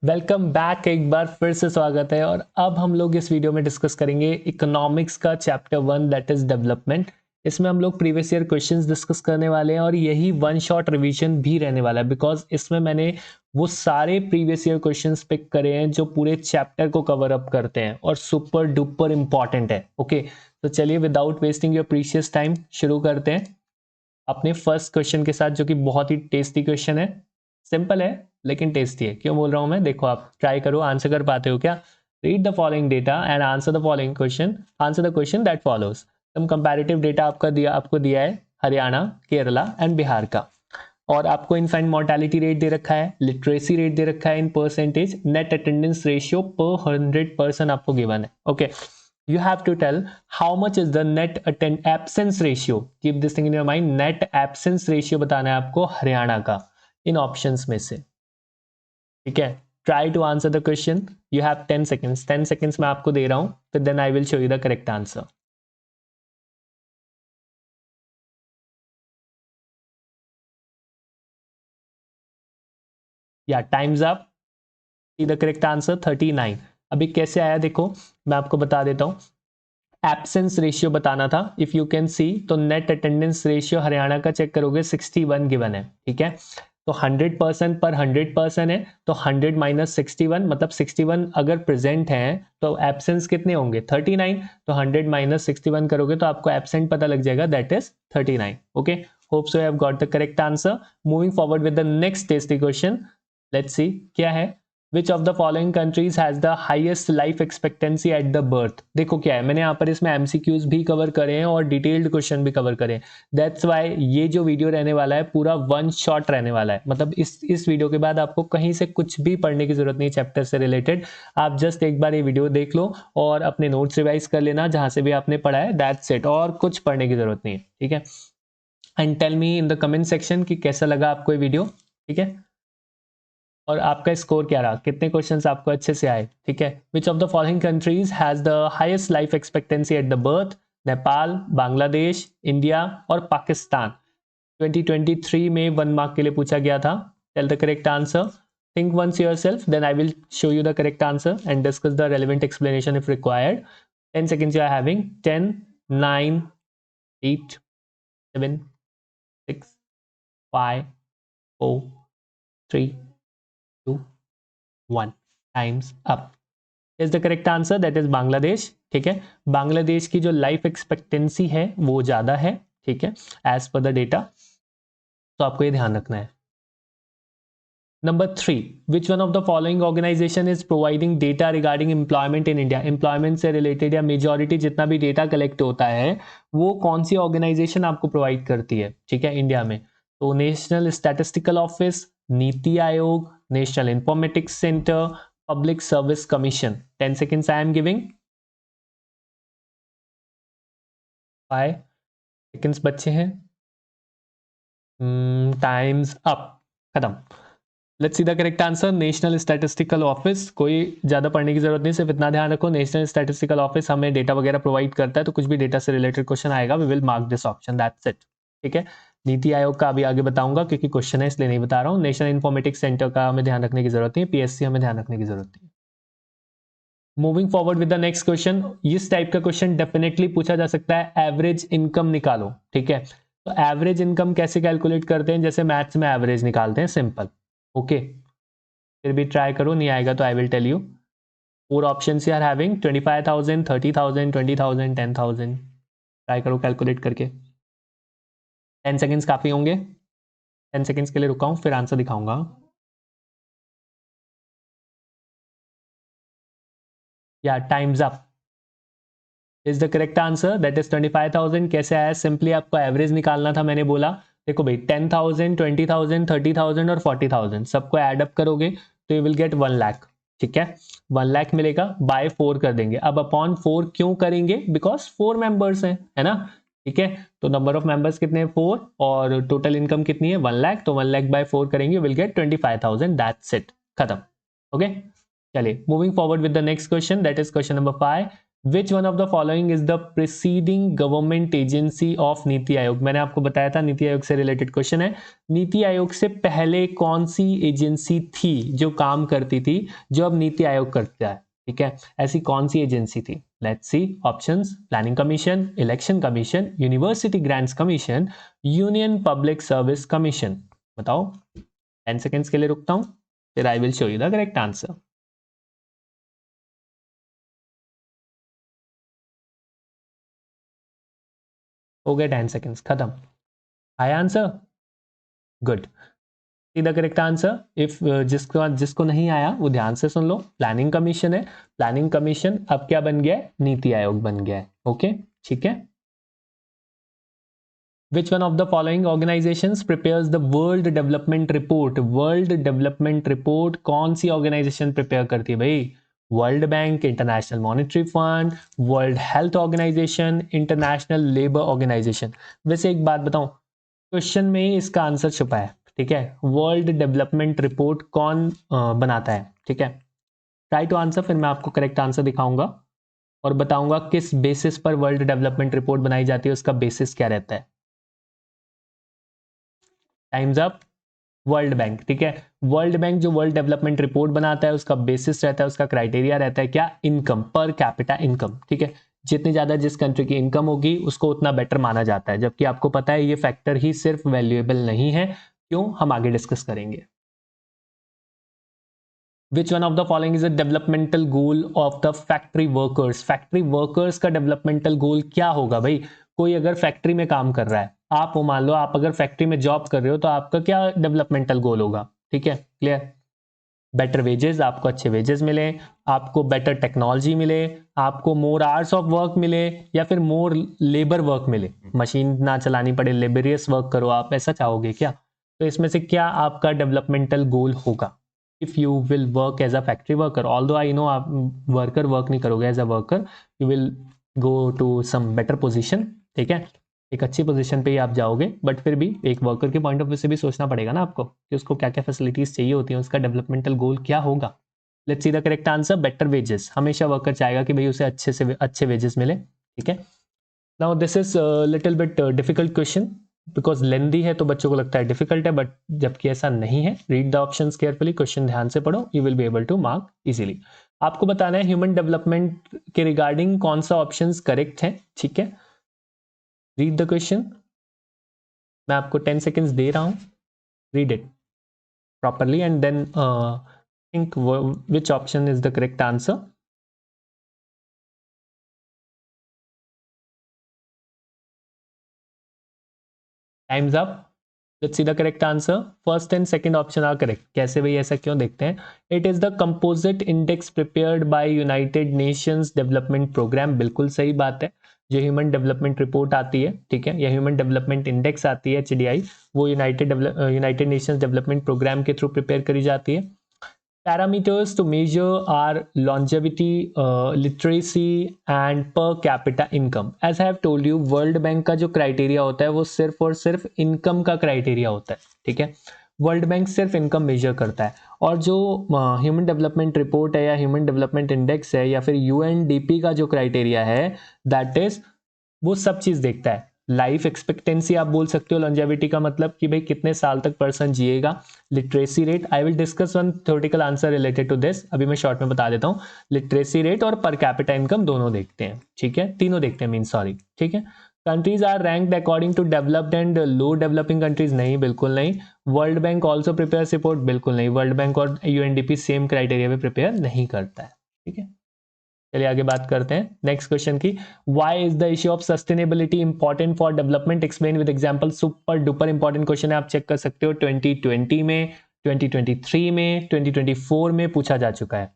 Welcome back. एक बार फिर से स्वागत है और अब हम लोग इस वीडियो में डिस्कस करेंगे इकोनॉमिक्स का चैप्टर 1 दैट इज डेवलपमेंट। इसमें हम लोग प्रीवियस ईयर क्वेश्चंस डिस्कस करने वाले हैं और यही वन शॉट रिवीजन भी रहने वाला है बिकॉज इसमें मैंने वो सारे प्रीवियस ईयर क्वेश्चंस पिक करे हैं जो पूरे चैप्टर को कवर अप करते हैं और सुपर डुपर इंपॉर्टेंट है। ओके, तो चलिए without wasting your precious time शुरू करते हैं अपने फर्स्ट क्वेश्चन के साथ, जो कि बहुत ही टेस्टी क्वेश्चन है। सिंपल है लेकिन टेस्टी है। क्यों बोल रहा हूं मैं, देखो आप ट्राई करो, आंसर कर पाते हो क्या। Read the following data and answer the following question, answer the question that follows. तुम कंपैरेटिव डेटा आपको दिया है हरियाणा, केरला एंड बिहार का, और आपको इनफैंट मोर्टेलिटी रेट दे रखा है, लिटरेसी रेट दे रखा है in percentage, net attendance ratio पर 100% आपको गिवन है। Okay, you have to tell how much is the net absence ratio. Keep this thing in your mind. Net absence ratio बताना है आपको हरियाणा का इन ऑप्शंस में से। ठीक है, try to answer the question. You have 10 seconds. 10 seconds मैं आपको दे रहा हूं, फिर then I will show you the correct answer. या time's up. See the correct answer 39। अभी कैसे आया देखो, मैं आपको बता देता हूं। एब्सेंस रेशियो बताना था, इफ यू कैन सी, तो नेट अटेंडेंस रेशियो हरियाणा का चेक करोगे 61 गिवन है। ठीक है, तो 100% पर 100% है, तो 100 माइनस 61 मतलब 61 अगर प्रेजेंट है तो एब्सेंस कितने होंगे 39, तो 100 माइनस 61 करोगे तो आपको एब्सेंट पता लग जाएगा, that is 39। Okay, hope so you have got the correct answer. Moving forward with the next tasty question, let's see क्या है। Which of the following countries has the highest life expectancy at the birth? देखो क्या है, मैंने यहाँ पर इसमें MCQs भी कवर करे हैं और डिटेल्ड क्वेश्चन भी कवर करे हैं। दैट्स वाई ये जो वीडियो रहने वाला है पूरा वन शॉट रहने वाला है। मतलब इस वीडियो के बाद आपको कहीं से कुछ भी पढ़ने की जरूरत नहीं चैप्टर से रिलेटेड। आप जस्ट एक बार ये वीडियो देख लो और अपने नोट्स रिवाइज कर लेना जहां से भी आपने पढ़ा है, दैट्स इट, और कुछ पढ़ने की जरूरत नहीं है। ठीक है, and tell me in the comment section कि कैसा लगा आपको ये वीडियो। ठीक है, और आपका स्कोर क्या रहा, कितने क्वेश्चंस आपको अच्छे से आए। ठीक है, विच of the following countries has the highest life expectancy at the birth? Nepal, Bangladesh, India और पाकिस्तान। 2023 में 1 मार्क के लिए पूछा गया था। Tell the correct answer. Think once yourself, then I will show you the correct answer and discuss the relevant explanation if required. 10 seconds you are having. 10, 9, 8, 7, 6, 5, 4, 3, 2, 1, times up. Is the correct answer, that is Bangladesh. ठीक है, बांग्लादेश की जो life expectancy है वो ज्यादा है। ठीक है, एज पर द डेटा, तो आपको ये ध्यान रखना है। Number 3, which one of the following organization is providing data regarding employment in India? Employment से रिलेटेड या मेजॉरिटी जितना भी डेटा कलेक्ट होता है वो कौन सी ऑर्गेनाइजेशन आपको प्रोवाइड करती है? ठीक है, इंडिया में तो national statistical office, NITI Aayog, national informatics centre, public service commission. 10 seconds I am giving. 5 seconds बच्चे हैं। टाइम्स अप, खत्म। Let's see the correct answer, national statistical office. कोई ज़्यादा पढ़ने की जरूरत नहीं, सिर्फ इतना ध्यान रखो नेशनल स्टैटिस्टिकल ऑफिस हमें डेटा वगैरह प्रोवाइड करता है, तो कुछ भी डेटा से रिलेटेड क्वेश्चन आएगा we will mark this option, that's it. ठीक है, नीति आयोग का अभी आगे बताऊंगा क्योंकि क्वेश्चन है इसलिए नहीं बता रहा हूँ। नेशनल इंफॉर्मेटिक्स सेंटर का हमें ध्यान रखने की जरूरत नहीं है, पीएससी हमें ध्यान रखने की जरूरत नहीं है। Moving forward with the next question, इस टाइप का क्वेश्चन डेफिनेटली पूछा जा सकता है, एवरेज इनकम निकालो। ठीक है, तो एवरेज इनकम कैसे कैलकुलेट करते हैं? जैसे मैथ्स में एवरेज निकालते हैं, सिंपल। ओके, फिर भी ट्राई करो, नहीं आएगा तो I will tell you. 4 options you are having, 25,000, 30,000, 20,000, 10,000। Try करो कैलकुलेट करके। 10 सेकेंड्स काफ़ी होंगे। 10 सेकेंड्स के लिए रुका हूँ, फिर आंसर दिखाऊंगा। या time's up is the correct answer, that is 25,000। कैसे आया? सिंपली आपको एवरेज निकालना था, मैंने बोला देखो भाई 10,000, 20,000, 30,000 और 40,000 सबको एड अप करोगे तो यू विल गेट 1 लाख। ठीक है, 1 लाख मिलेगा, बाय 4 कर देंगे। अब अपॉन 4 क्यों करेंगे? बिकॉज 4 मेंबर्स हैं, है ना। ठीक है, तो नंबर ऑफ मेंबर्स कितने हैं? 4, और टोटल इनकम कितनी है? 1 लाख, तो 1 लाख बाय 4 करेंगे, विल गेट 25,000, दैट्स इट, खत्म। ओके, चलिए moving forward with the next question, that is question number 5। Which one of the following is the preceding government agency of NITI Aayog. मैंने आपको बताया था नीति आयोग से रिलेटेड क्वेश्चन है। नीति आयोग से पहले कौन सी एजेंसी थी जो काम करती थी जो अब नीति आयोग करता है, ठीक है, ऐसी कौन सी एजेंसी थी? Let's see options, planning commission, election commission, university grants commission, union public service commission. बताओ। 10 सेकेंड्स के लिए रुकता हूं, फिर आई will show you the correct answer. हो गए 10 सेकेंड्स, खत्म। आया answer? Good. The correct answer. If जिसको नहीं आया वो ध्यान से सुन लो। प्लानिंग कमीशन है। प्लानिंग कमीशन अब क्या बन गया है? नीति आयोग बन गया है। ओके, ठीक है। Which one of the following organizations prepares the World Development Report? World Development Report कौन सी ऑर्गेनाइजेशन प्रिपेयर करती है भाई? World Bank, International Monetary Fund, World Health Organization, International Labour Organization. वैसे एक बात बताऊं, क्वेश्चन में ही इसका आंसर छुपा है, ठीक है। वर्ल्ड डेवलपमेंट रिपोर्ट कौन बनाता है, ठीक है। ट्राई टू आंसर, फिर मैं आपको करेक्ट आंसर दिखाऊंगा और बताऊंगा किस बेसिस पर वर्ल्ड डेवलपमेंट रिपोर्ट बनाई जाती है, उसका बेसिस क्या रहता है। Times up. वर्ल्ड बैंक, ठीक है। वर्ल्ड बैंक जो वर्ल्ड डेवलपमेंट रिपोर्ट बनाता है उसका बेसिस रहता है, उसका क्राइटेरिया रहता है क्या? इनकम, पर कैपिटा इनकम, ठीक है। जितनी ज्यादा जिस कंट्री की इनकम होगी उसको उतना बेटर माना जाता है, जबकि आपको पता है ये फैक्टर ही सिर्फ वैल्यूएबल नहीं है। क्यों? हम आगे डिस्कस करेंगे। Which one of the following is a developmental goal of the factory workers? Factory workers का डेवलपमेंटल गोल क्या होगा भाई? कोई अगर फैक्ट्री में काम कर रहा है, आप मान लो आप अगर फैक्ट्री में जॉब कर रहे हो तो आपका क्या डेवलपमेंटल गोल होगा? ठीक है, क्लियर। बेटर वेजेस, आपको अच्छे वेजेस मिले, आपको बेटर टेक्नोलॉजी मिले, आपको मोर आवर्स ऑफ वर्क मिले, या फिर मोर लेबर वर्क मिले, मशीन ना चलानी पड़े, लेबरियस वर्क करो आप, ऐसा चाहोगे क्या? तो इसमें से क्या आपका डेवलपमेंटल गोल होगा? If you will work as a factory worker, although I know आप वर्कर वर्क नहीं करोगे as a worker, you will go to some better position, ठीक है, एक अच्छी पोजीशन पे ही आप जाओगे, बट फिर भी एक वर्कर के पॉइंट ऑफ व्यू से भी सोचना पड़ेगा ना आपको कि उसको क्या क्या फैसिलिटीज चाहिए होती हैं, उसका डेवलपमेंटल गोल क्या होगा। Let's see the correct answer, better wages. हमेशा वर्कर चाहेगा कि भाई उसे अच्छे से अच्छे वेजेस मिले, ठीक है। Now this is little bit difficult question because lengthy है, तो बच्चों को लगता है डिफिकल्ट है, बट जबकि ऐसा नहीं है। Read the options carefully, question ध्यान से पढ़ो, you will be able to mark easily. आपको बताना है ह्यूमन डेवलपमेंट के रिगार्डिंग कौन सा ऑप्शंस करेक्ट है, ठीक है। रीड द क्वेश्चन, मैं आपको 10 सेकेंड्स दे रहा हूं, read it properly and then think which option is the correct answer. Time's up. Let's see the correct answer. First and second option are correct. कैसे भाई, ऐसा क्यों? देखते हैं। It is the composite index prepared by United Nations development programme. बिल्कुल सही बात है। जो ह्यूमन डेवलपमेंट रिपोर्ट आती है, ठीक है, या ह्यूमन डेवलपमेंट इंडेक्स आती है, HDI, वो यूनाइटेड नेशंस डेवलपमेंट प्रोग्राम के थ्रू प्रिपेयर करी जाती है। Parameters to measure are longevity, literacy and per capita income. As I have told you, world bank का जो क्राइटेरिया होता है वो सिर्फ और सिर्फ इनकम का क्राइटेरिया होता है, ठीक है। वर्ल्ड बैंक सिर्फ इनकम मेजर करता है, और जो ह्यूमन डेवलपमेंट रिपोर्ट है या ह्यूमन डेवलपमेंट इंडेक्स है या फिर UNDP का जो क्राइटेरिया है, दैट इज वो सब चीज देखता है। लाइफ एक्सपेक्टेंसी आप बोल सकते हो, लॉन्जेविटी का मतलब कि भाई कितने साल तक पर्सन जिएगा। Literacy rate, I will discuss one theoretical answer related to this, अभी मैं शॉर्ट में बता देता हूँ। लिटरेसी रेट और पर कैपिटा इनकम दोनों देखते हैं, ठीक है, तीनों देखते हैं, मीन सॉरी, ठीक है। Countries are ranked according to developed and low developing countries, नहीं, बिल्कुल नहीं। World Bank also prepare report, बिल्कुल नहीं। वर्ल्ड बैंक और UNDP सेम क्राइटेरिया पे प्रिपेयर नहीं करता है, ठीक है। चलिए आगे बात करते हैं नेक्स्ट क्वेश्चन की। Why is the issue of sustainability important for development? Explain with example. Super duper important question है, आप चेक कर सकते हो। 2020 में, 2023 में, 2024 में पूछा जा चुका है।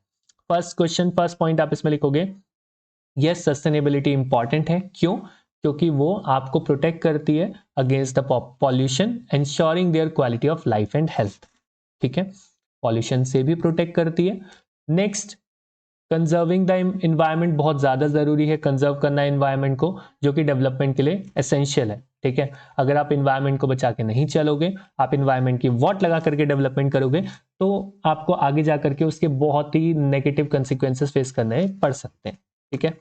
फर्स्ट क्वेश्चन, फर्स्ट पॉइंट आप इसमें लिखोगे, यस सस्टेनेबिलिटी इंपॉर्टेंट है। क्यों? क्योंकि वो आपको प्रोटेक्ट करती है against the pollution, ensuring there quality of life and health, ठीक है। पॉल्यूशन से भी प्रोटेक्ट करती है। नेक्स्ट, कंजर्विंग द इन्वायरमेंट, बहुत ज़्यादा ज़रूरी है कंजर्व करना इन्वायरमेंट को, जो कि डेवलपमेंट के लिए एसेंशियल है, ठीक है। अगर आप इन्वायरमेंट को बचा के नहीं चलोगे, आप इन्वायरमेंट की वॉट लगा करके डेवलपमेंट करोगे, तो आपको आगे जा करके उसके बहुत ही नेगेटिव कंसिक्वेंसेस फेस करने पड़ सकते हैं, ठीक है।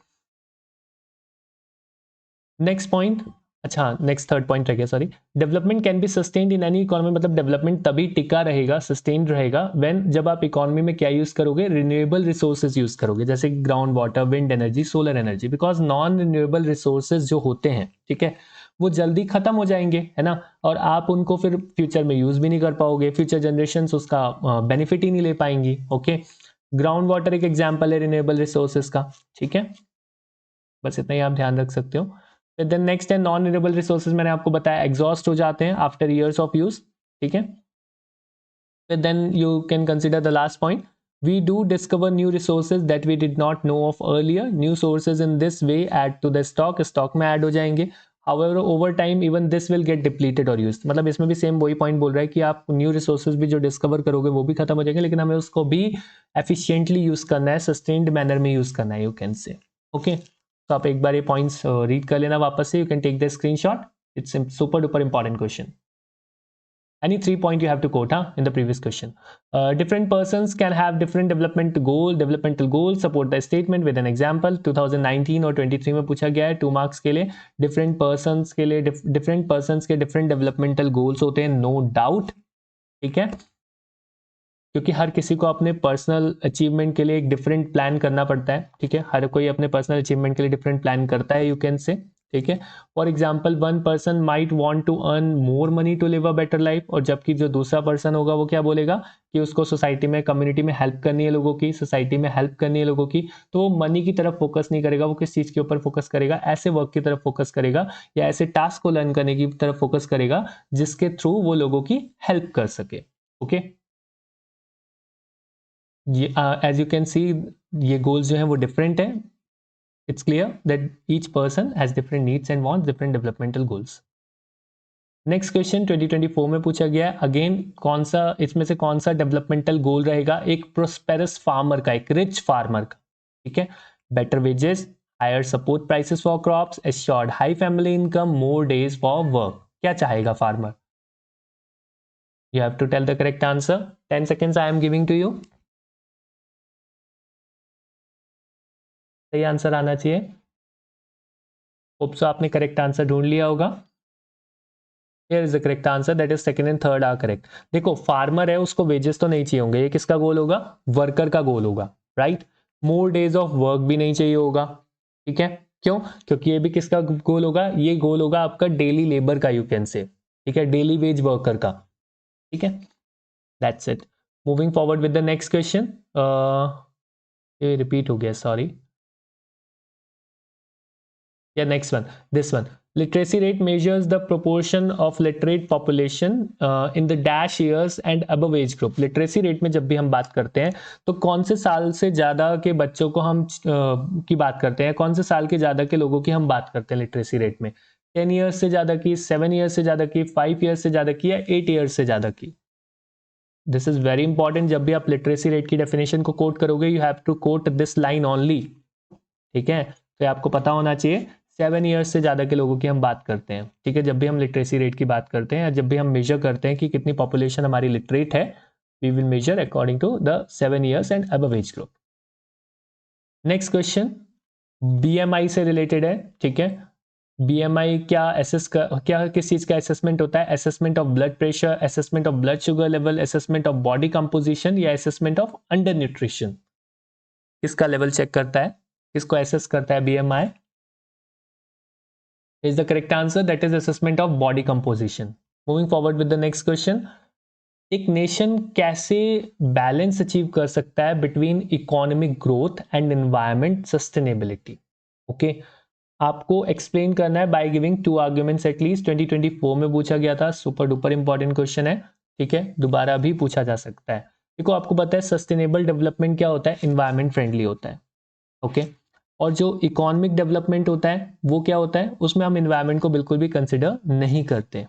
नेक्स्ट पॉइंट, अच्छा नेक्स्ट थर्ड पॉइंट रह गया, sorry. Development can be sustained in any economy, मतलब डेवलपमेंट तभी टिका रहेगा, सस्टेन्ड रहेगा व्हेन, जब आप इकोनॉमी में क्या यूज करोगे, रिन्यूएबल रिसोर्सेज यूज करोगे, जैसे ground water, wind energy, solar energy. Because non renewable resources जो होते हैं, ठीक है, वो जल्दी खत्म हो जाएंगे, है ना, और आप उनको फिर फ्यूचर में यूज भी नहीं कर पाओगे, फ्यूचर जनरेशन उसका बेनिफिट ही नहीं ले पाएंगी। ओके, ग्राउंड वाटर एक एग्जाम्पल है रिन्यूएबल रिसोर्सेज का, ठीक है, बस इतना ही आप ध्यान रख सकते हो। देन नेक्स्ट है नॉन रिन्यूएबल रिसोर्सेज, मैंने आपको बताया एग्जॉस्ट हो जाते हैं आफ्टर ईयर्स ऑफ यूज, ठीक है। Then you can consider the last point, we do discover new resources that we did not know of earlier, new sources in this way add to the stock में add हो जाएंगे। however over time even this will get depleted or used, मतलब इसमें भी same वही point बोल रहा है कि आप न्यू रिसोर्सेज भी जो डिस्कवर करोगे वो भी खत्म हो जाएंगे, लेकिन हमें उसको भी एफिशिएंटली यूज करना है, सस्टेन्ड मैनर में यूज करना है, यू कैन से। ओके, तो आप एक बार ये पॉइंट्स रीड कर लेना वापस से, you can take the screenshot, it's super duper important question. Any 3 point you have to quote in the previous question. Different persons can have different developmental goals. Support the statement with an example. 2019 और 23 में पूछा गया है 2 marks के लिए, different persons के लिए different persons के different developmental goals होते हैं, no doubt, ठीक है, क्योंकि हर किसी को अपने पर्सनल अचीवमेंट के लिए एक डिफरेंट प्लान करना पड़ता है, ठीक है, हर कोई अपने पर्सनल अचीवमेंट के लिए डिफरेंट प्लान करता है, यू कैन से, ठीक है। For example one person might want to earn more money to live a better life, और जबकि जो दूसरा पर्सन होगा वो क्या बोलेगा कि उसको सोसाइटी में, कम्युनिटी में हेल्प करनी है लोगों की, सोसाइटी में हेल्प करनी है लोगों की, तो वो मनी की तरफ फोकस नहीं करेगा, वो किस चीज़ के ऊपर फोकस करेगा, ऐसे वर्क की तरफ फोकस करेगा या ऐसे टास्क को लर्न करने की तरफ फोकस करेगा जिसके थ्रू वो लोगों की हेल्प कर सके। Okay, as you can see ये गोल्स जो हैं वो डिफरेंट है। It's clear that each person has different needs and wants different developmental goals. Next question 2024 में पूछा गया है, अगेन कौन सा इसमें से कौन सा डेवलपमेंटल गोल रहेगा, एक प्रोस्पेरस फार्मर का, एक रिच फार्मर का, ठीक है, better wages, higher support prices for crops, assured high family income, more days for work, क्या चाहेगा farmer? You have to tell the correct answer, 10 seconds I am giving to you. सही answer आना चाहिए। Hope so आपने correct answer ढूंढ लिया होगा। Here is the correct answer, that is second and third are correct। देखो farmer है, उसको वेजेस तो नहीं चाहिए होंगे, ये किसका गोल होगा, वर्कर का गोल होगा, right. More days of work भी नहीं चाहिए होगा, ठीक है, क्यों, क्योंकि ये भी किसका गोल होगा, ये गोल होगा आपका डेली लेबर का, यू कैन से, ठीक है, डेली वेज वर्कर का, ठीक है, that's it. Moving forward with the next question, ये रिपीट हो गया, सॉरी, या next one, this one, literacy rate measures the proportion of literate population in the dash years and above age group। literacy rate में जब भी हम बात करते हैं तो कौन से साल से ज़्यादा के बच्चों को हम की बात करते हैं, कौन से साल के ज़्यादा के लोगों की हम बात करते हैं literacy rate में, 10 ईयर्स से ज़्यादा की, 7 ईयर्स से ज़्यादा की, 5 ईयर्स से ज़्यादा की, या 8 ईयर्स से ज़्यादा की। दिस इज वेरी इंपॉर्टेंट, जब भी आप लिटरेसी रेट की डेफिनेशन को कोट करोगे you have to quote this line only, ठीक है, तो आपको पता होना चाहिए 7 ईयर्स से ज़्यादा के लोगों की हम बात करते हैं, ठीक है, जब भी हम लिटरेसी रेट की बात करते हैं, जब भी हम मेजर करते हैं कि कितनी पॉपुलेशन हमारी लिटरेट है, we will measure according to the 7 years and above age group. Next question BMI से रिलेटेड है, ठीक है, बीएमआई क्या क्या किस चीज़ का असेसमेंट होता है, assessment of blood pressure, assessment of blood sugar level, assessment of body composition, या असेसमेंट ऑफ अंडर न्यूट्रिशन, किसका लेवल चेक करता है, किसको असेस करता है BMI? is the correct answer, that is assessment of body composition। moving forward with the next question, एक nation कैसे balance achieve कर सकता है between economic growth and environment sustainability? Okay, आपको एक्सप्लेन करना है बाय गिविंग 2 आर्ग्यूमेंट्स एटलीस्ट। 2024 में पूछा गया था, सुपर डुपर इंपॉर्टेंट क्वेश्चन है, ठीक है, दोबारा भी पूछा जा सकता है। देखो आपको पता है सस्टेनेबल डेवलपमेंट क्या होता है, इन्वायरमेंट फ्रेंडली होता है, ओके, और जो इकोनॉमिक डेवलपमेंट होता है वो क्या होता है, उसमें हम इन्वायरमेंट को बिल्कुल भी कंसिडर नहीं करते,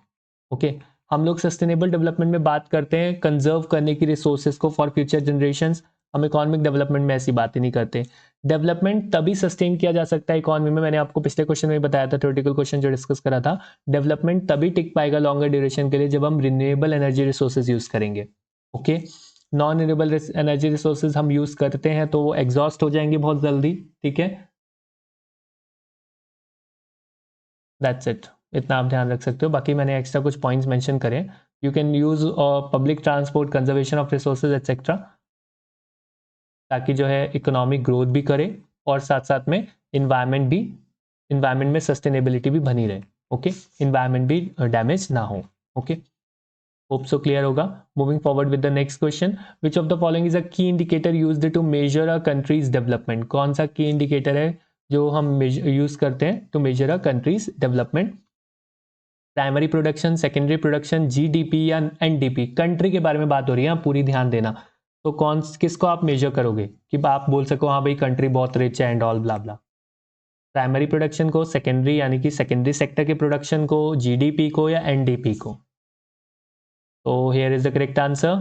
ओके। हम लोग सस्टेनेबल डेवलपमेंट में बात करते हैं कंजर्व करने की रिसोर्सेज को फॉर फ्यूचर जनरेशंस, हम इकोनॉमिक डेवलपमेंट में ऐसी बात ही नहीं करते। डेवलपमेंट तभी सस्टेन किया जा सकता है इकोनॉमी में, मैंने आपको पिछले क्वेश्चन में बताया था, थ्योरेटिकल क्वेश्चन जो डिस्कस करा था, डेवलपमेंट तभी टिक पाएगा लॉन्गर ड्यूरेशन के लिए जब हम रिन्यूएबल एनर्जी रिसोर्सेज यूज करेंगे, okay. Non renewable energy resources हम यूज करते हैं तो वो एग्जॉस्ट हो जाएंगे बहुत जल्दी, ठीक है, दैट्स इट, इतना आप ध्यान रख सकते हो। बाकी मैंने एक्स्ट्रा कुछ पॉइंट्स मेंशन करे, you can use public transport, conservation of resources etcetera, ताकि जो है इकोनॉमिक ग्रोथ भी करे और साथ साथ में इन्वायरमेंट में सस्टेनेबिलिटी भी बनी रहे। ओके, इन्वायरमेंट भी डैमेज ना हो। ओके, होप सो क्लियर होगा। Moving forward with the next question, which of the following is a key indicator used to measure a country's development? कौन सा की इंडिकेटर है जो हम यूज करते हैं to measure a country's development? Primary production, secondary production, GDP या NDP? Country के बारे में बात हो रही है, पूरी ध्यान देना। तो किसको आप मेजर करोगे कि आप बोल सको हाँ भाई कंट्री बहुत रिच है and all blah blah? Primary production को, सेकेंडरी यानी कि सेकेंडरी सेक्टर के प्रोडक्शन को, जीडीपी को या एनडीपी को? तो here is the correct answer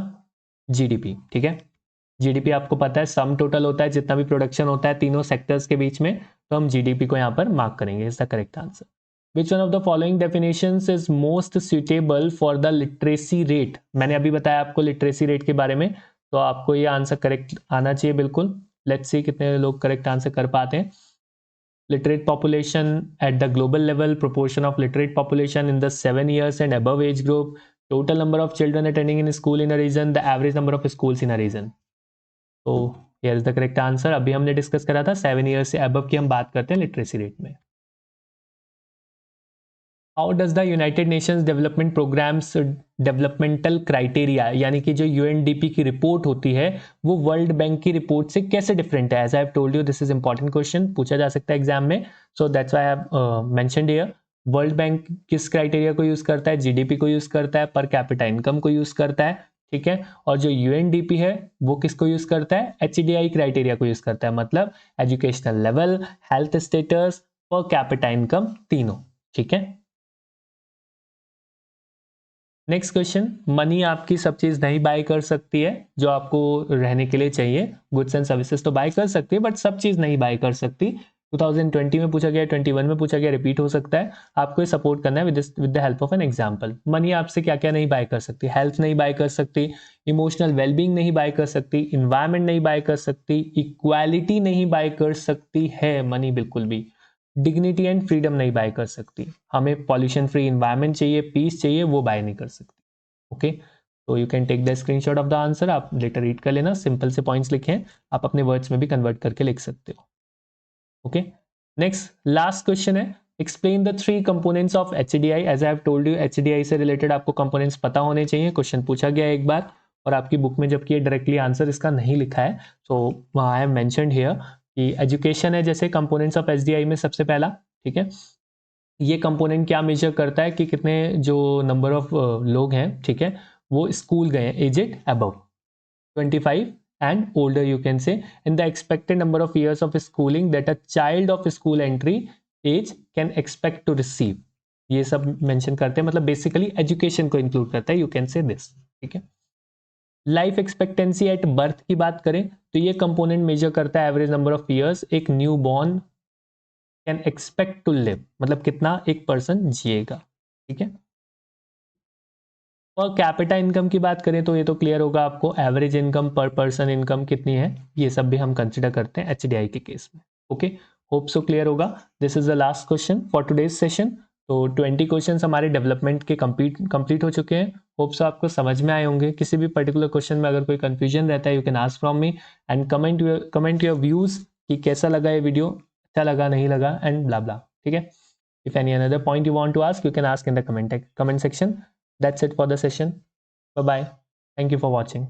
GDP. ठीक है, जीडीपी आपको पता है सम टोटल होता है जितना भी प्रोडक्शन होता है तीनों सेक्टर्स के बीच में, तो हम जीडीपी को यहाँ पर मार्क करेंगे। Is the correct answer. Which one of the following definitions is most suitable for the literacy rate? मैंने अभी बताया आपको लिटरेसी रेट के बारे में, तो आपको ये आंसर करेक्ट आना चाहिए बिल्कुल। लेट्स सी कितने लोग करेक्ट आंसर कर पाते हैं। Literate population at the global level, proportion of literate population in the 7 years and above age group, total number of children attending in school in a region, the average number of schools in a region. तो here is the correct answer। अभी हमने discuss करा था 7 years से above की हम बात करते हैं लिटरेसी रेट में। How does the United Nations development programmes developmental criteria, यानी कि जो यूएनडीपी की रिपोर्ट होती है वो वर्ल्ड बैंक की रिपोर्ट से कैसे डिफरेंट है? As I have told you this is important question, पूछा जा सकता है एग्जाम में, so that's why I have mentioned here. World Bank किस क्राइटेरिया को यूज करता है? जीडीपी को यूज करता है, पर कैपिटा इनकम को यूज करता है। ठीक है, और जो यूएनडीपी है वो किसको यूज करता है? एचडीआई क्राइटेरिया को यूज करता है, मतलब educational level, health status, per capita income, तीनों। ठीक है, नेक्स्ट क्वेश्चन, मनी आपकी सब चीज नहीं बाय कर सकती है जो आपको रहने के लिए चाहिए। गुड्स एंड सर्विसेज तो बाय कर सकती है बट सब चीज नहीं बाय कर सकती। 2020 में पूछा गया, 21 में पूछा गया, रिपीट हो सकता है। आपको ये सपोर्ट करना है with the help of an example. Money आपसे क्या क्या नहीं बाय कर सकती? हेल्थ नहीं बाय कर सकती, इमोशनल वेलबींग नहीं बाय कर सकती, इन्वायरमेंट नहीं बाय कर सकती, इक्वालिटी नहीं बाय कर सकती है मनी बिल्कुल भी, डिग्निटी एंड फ्रीडम नहीं बाय कर सकती। हमें पॉल्यूशन फ्री इन्वायरमेंट चाहिए, पीस चाहिए, वो बाय नहीं कर सकती। ओके, तो you can take the screenshot of the answer, आप लेटर रीड कर लेना, सिंपल से पॉइंट्स लिखे हैं, आप अपने वर्ड्स में भी कन्वर्ट करके लिख सकते हो। ओके, नेक्स्ट लास्ट क्वेश्चन है, explain the 3 components of HDI. As I have told you HDI से रिलेटेड आपको कंपोनेंट्स पता होने चाहिए, क्वेश्चन पूछा गया एक बार, और आपकी बुक में जबकि ये डायरेक्टली आंसर इसका नहीं लिखा है, सो आई हैव मेंशन्ड हियर कि एजुकेशन है जैसे कंपोनेंट्स ऑफ एचडीआई में सबसे पहला। ठीक है, ये कंपोनेंट क्या मेजर करता है कि कितने जो नंबर ऑफ लोग हैं, ठीक है, वो स्कूल गए हैं, aged above 25 and older you can say, in the expected number of years of schooling that a child of school entry age can expect to receive. ये सब मेंशन करते हैं, मतलब बेसिकली एजुकेशन को इंक्लूड करता है, यू कैन से this. ठीक है, लाइफ एक्सपेक्टेंसी एट बर्थ की बात करें तो ये कंपोनेंट मेजर करता है एवरेज नंबर ऑफ ईयर्स एक newborn can expect to live, मतलब कितना एक पर्सन जिएगा। ठीक है, और कैपिटा इनकम की बात करें तो ये तो क्लियर होगा आपको, एवरेज इनकम पर पर्सन इनकम कितनी है, ये सब भी हम कंसिडर करते हैं एचडीआई के केस में। ओके, होप सो क्लियर होगा। This is the last question for today's session. तो 20 क्वेश्चन हमारे डेवलपमेंट के कंप्लीट हो चुके हैं। होप सो आपको समझ में आए होंगे। किसी भी पर्टिकुलर क्वेश्चन में अगर कोई कंफ्यूजन रहता है you can ask from me and comment your views कि कैसा लगा ये वीडियो, अच्छा लगा नहीं लगा एंड ब्ला ब्ला। ठीक है, if any another point you want to ask you can ask in the comment section. That's it for the session. Bye bye, thank you for watching.